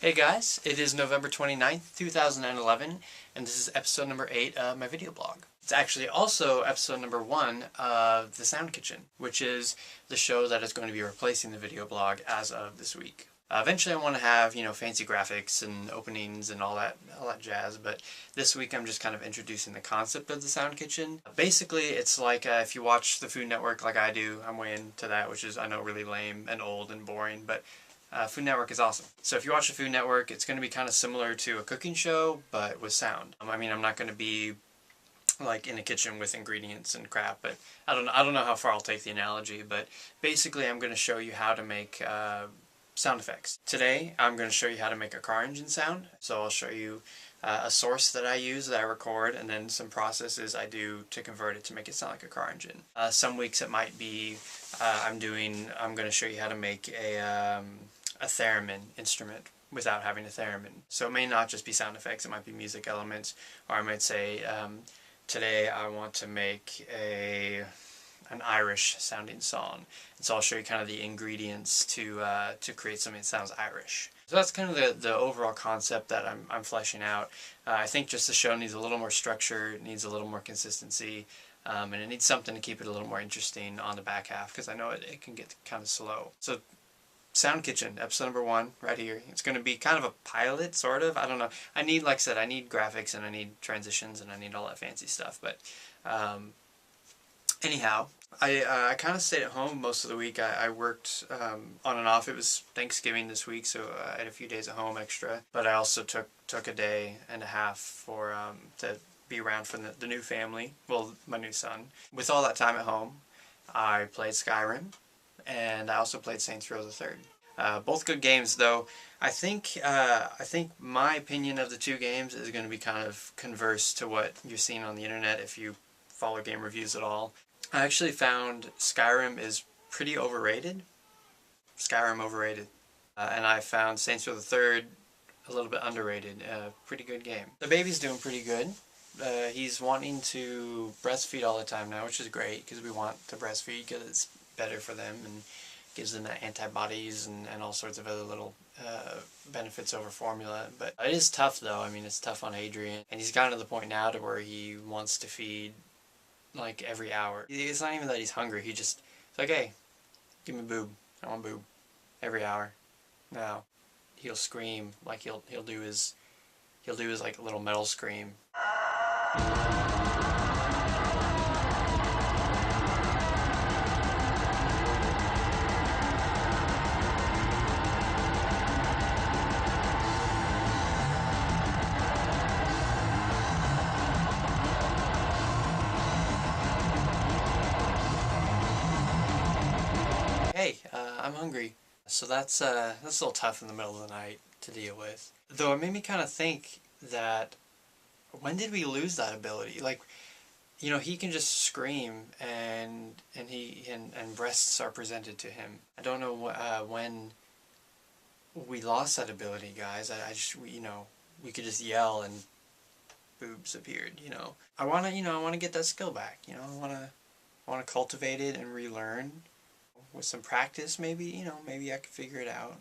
Hey guys, it is November 29th, 2011, and this is episode number 8 of my video blog. It's actually also episode number 1 of The Sound Kitchen, which is the show that is going to be replacing the video blog as of this week. Eventually I want to have, fancy graphics and openings and all that jazz, but this week I'm just kind of introducing the concept of the Sound Kitchen. Basically, it's like if you watch the Food Network like I do, I'm way into that, which is, I know, really lame and old and boring, but Food Network is awesome. So if you watch the Food Network, it's going to be kind of similar to a cooking show, but with sound. I mean, I'm not going to be like in a kitchen with ingredients and crap, but I don't know how far I'll take the analogy, but basically I'm going to show you how to make sound effects. Today I'm going to show you how to make a car engine sound. So I'll show you a source that I use, that I record, and then some processes I do to convert it to make it sound like a car engine. Some weeks it might be I'm going to show you how to make a theremin instrument without having a theremin. So it may not just be sound effects, it might be music elements, or I might say today I want to make an Irish sounding song. And so I'll show you kind of the ingredients to create something that sounds Irish. So that's kind of the overall concept that I'm fleshing out. I think just the show needs a little more structure, it needs a little more consistency, and it needs something to keep it a little more interesting on the back half, because I know it can get kind of slow. So Sound Kitchen, episode number 1, right here. It's going to be kind of a pilot, sort of. I don't know. I need, like I said, I need graphics and I need transitions and I need all that fancy stuff. But anyhow, I kind of stayed at home most of the week. I worked on and off. It was Thanksgiving this week, so I had a few days at home extra. But I also took a day and a half for to be around for the new family. Well, my new son. With all that time at home, I played Skyrim. And I also played Saints Row the Third. Both good games, though. I think my opinion of the two games is going to be kind of converse to what you're seeing on the internet if you follow game reviews at all. I actually found Skyrim is pretty overrated. Skyrim overrated. And I found Saints Row the Third a little bit underrated. Pretty good game. The baby's doing pretty good. He's wanting to breastfeed all the time now, which is great because we want to breastfeed because it's better for them and gives them the antibodies and all sorts of other little benefits over formula. But it is tough, though. I mean, it's tough on Adrian, and he's gotten to the point now to where he wants to feed like every hour. It's not even that he's hungry. It's like, hey, give me boob. I want boob every hour. Now he'll scream, like he'll do his like little metal scream. Hey, I'm hungry. So that's a little tough in the middle of the night to deal with. Though it made me kind of think that, when did we lose that ability? Like, he can just scream and breasts are presented to him. I don't know when we lost that ability, guys. We could just yell and boobs appeared, I want to get that skill back, I want to cultivate it and relearn. With some practice, maybe, maybe I could figure it out.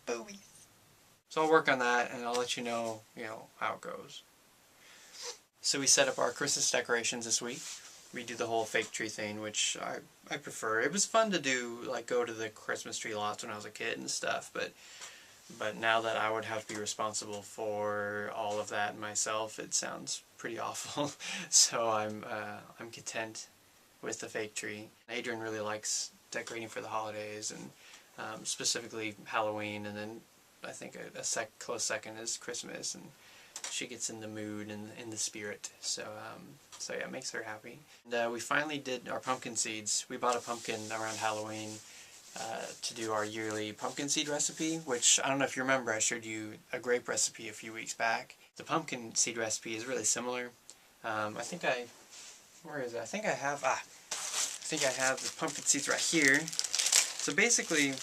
Boobies. So I'll work on that, and I'll let you know, how it goes. So we set up our Christmas decorations this week. We do the whole fake tree thing, which I prefer. It was fun to do, like, go to the Christmas tree lots when I was a kid and stuff, but now that I would have to be responsible for all of that myself, it sounds pretty awful. So I'm content with the fake tree. Adrian really likes decorating for the holidays, and specifically Halloween, and then I think a close second is Christmas, and she gets in the mood and in the spirit. So yeah, it makes her happy. And we finally did our pumpkin seeds. We bought a pumpkin around Halloween to do our yearly pumpkin seed recipe, which, I don't know if you remember, I showed you a grape recipe a few weeks back. The pumpkin seed recipe is really similar. Where is it? I think I have the pumpkin seeds right here. So basically,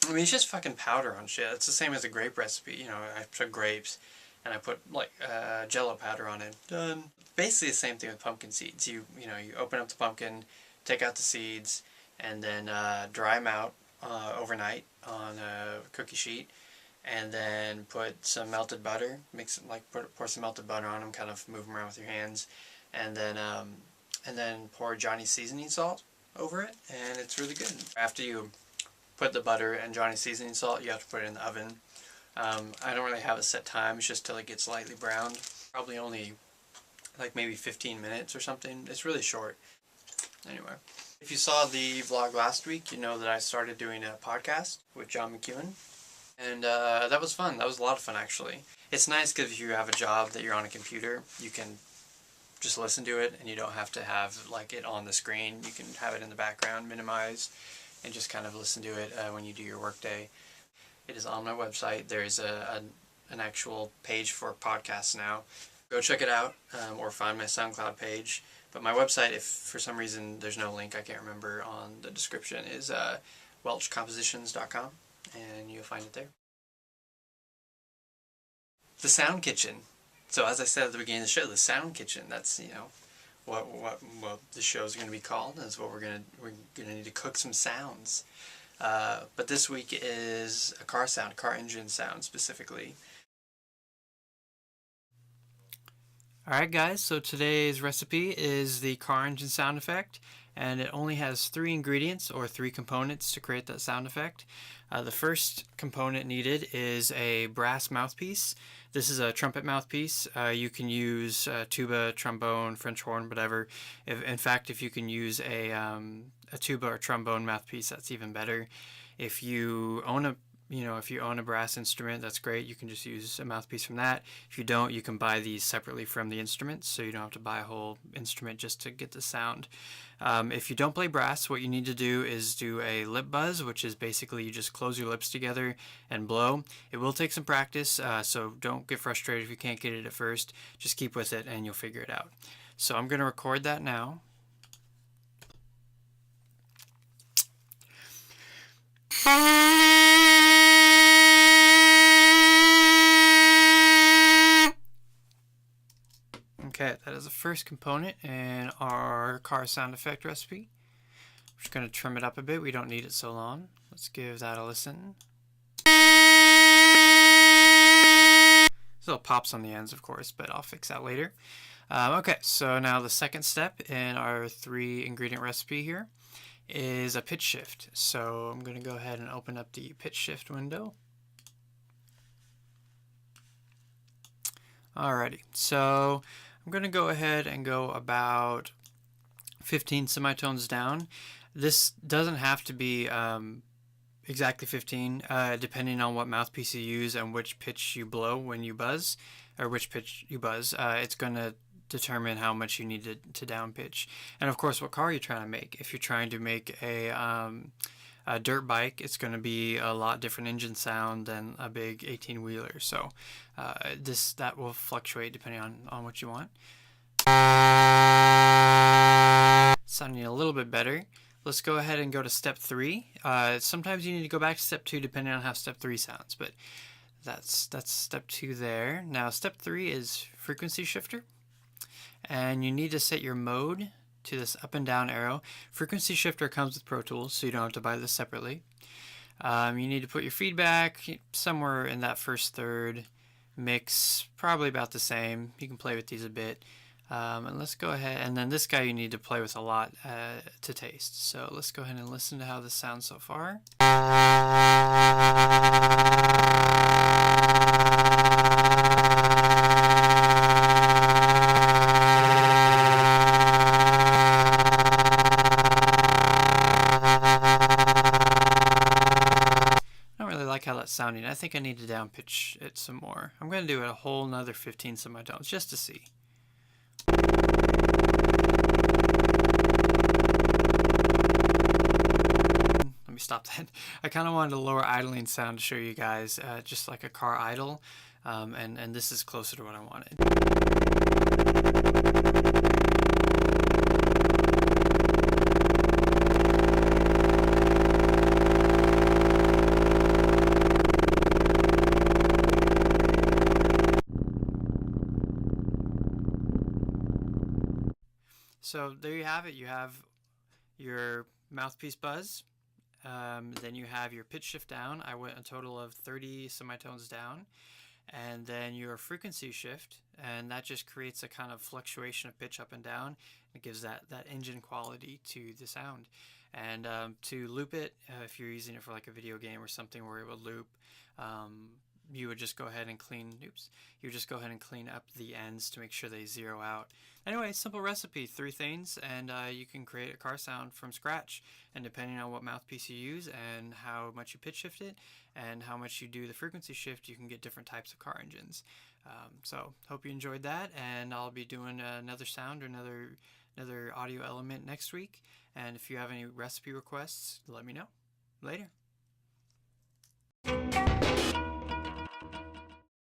I mean, it's just fucking powder on shit. It's the same as a grape recipe. I took grapes and I put like Jello powder on it. Done. Basically the same thing with pumpkin seeds. You open up the pumpkin, take out the seeds, and then dry them out overnight on a cookie sheet, and then put some melted butter, pour some melted butter on them, kind of move them around with your hands, and then pour Johnny's seasoning salt over it, and it's really good. After you put the butter and Johnny's seasoning salt, you have to put it in the oven. I don't really have a set time, it's just till it gets lightly browned. Probably only like maybe 15 minutes or something. It's really short. Anyway, if you saw the vlog last week, you know that I started doing a podcast with John McEwen. And that was fun. That was a lot of fun, actually. It's nice because if you have a job that you're on a computer, you can just listen to it and you don't have to have like it on the screen. You can have it in the background, minimized, and just kind of listen to it when you do your workday. It is on my website. There's an actual page for podcasts now. Go check it out, or find my SoundCloud page. But my website, if for some reason there's no link, I can't remember on the description, is welchcompositions.com, and you'll find it there. The Sound Kitchen. So as I said at the beginning of the show, the Sound Kitchen. That's, you know, what the show's going to be called. That's what we're gonna need to cook some sounds. But this week is a car sound, car engine sound specifically. Alright guys, so today's recipe is the car engine sound effect, and it only has 3 ingredients or 3 components to create that sound effect. The first component needed is a brass mouthpiece. This is a trumpet mouthpiece. You can use tuba, trombone, French horn, whatever. In fact, if you can use a tuba or trombone mouthpiece, that's even better. If you own a brass instrument, that's great. You can just use a mouthpiece from that. If you don't, you can buy these separately from the instruments, so you don't have to buy a whole instrument just to get the sound. If you don't play brass, what you need to do is do a lip buzz, which is basically you just close your lips together and blow. It will take some practice, so don't get frustrated if you can't get it at first. Just keep with it and you'll figure it out. So I'm going to record that now. Okay, that is the first component in our car sound effect recipe. We're just going to trim it up a bit. We don't need it so long. Let's give that a listen. There's little pops on the ends, of course, but I'll fix that later. Okay, so now the second step in our 3 ingredient recipe here is a pitch shift. So I'm going to go ahead and open up the pitch shift window. Alrighty, so I'm going to go ahead and go about 15 semitones down. This doesn't have to be exactly 15, depending on what mouthpiece you use and which pitch you blow when you buzz, or which pitch you buzz. It's going to determine how much you need to down pitch. And of course, what car you're trying to make. If you're trying to make a dirt bike, it's going to be a lot different engine sound than a big 18-wheeler. So that will fluctuate depending on what you want. Sounding a little bit better. Let's go ahead and go to step 3. Sometimes you need to go back to step 2 depending on how step 3 sounds, but that's step 2 there. Now step 3 is frequency shifter, and you need to set your mode to this up and down arrow. Frequency shifter comes with Pro Tools, so you don't have to buy this separately. You need to put your feedback somewhere in that first third. Mix probably about the same. You can play with these a bit. And let's go ahead, and then this guy you need to play with a lot to taste. So let's go ahead and listen to how this sounds so far. How that's sounding. I think I need to down pitch it some more. I'm going to do a whole nother 15 semitones just to see. Let me stop that. I kind of wanted a lower idling sound to show you guys, just like a car idle, and this is closer to what I wanted. So there you have it. You have your mouthpiece buzz. Then you have your pitch shift down. I went a total of 30 semitones down. And then your frequency shift, and that just creates a kind of fluctuation of pitch up and down. It gives that engine quality to the sound. And to loop it, if you're using it for like a video game or something where it will loop, you would just go ahead and clean up the ends to make sure they zero out. Anyway, simple recipe, 3 things, and you can create a car sound from scratch. And depending on what mouthpiece you use and how much you pitch shift it and how much you do the frequency shift, you can get different types of car engines. So hope you enjoyed that, and I'll be doing another sound or another audio element next week. And if you have any recipe requests, let me know. Later.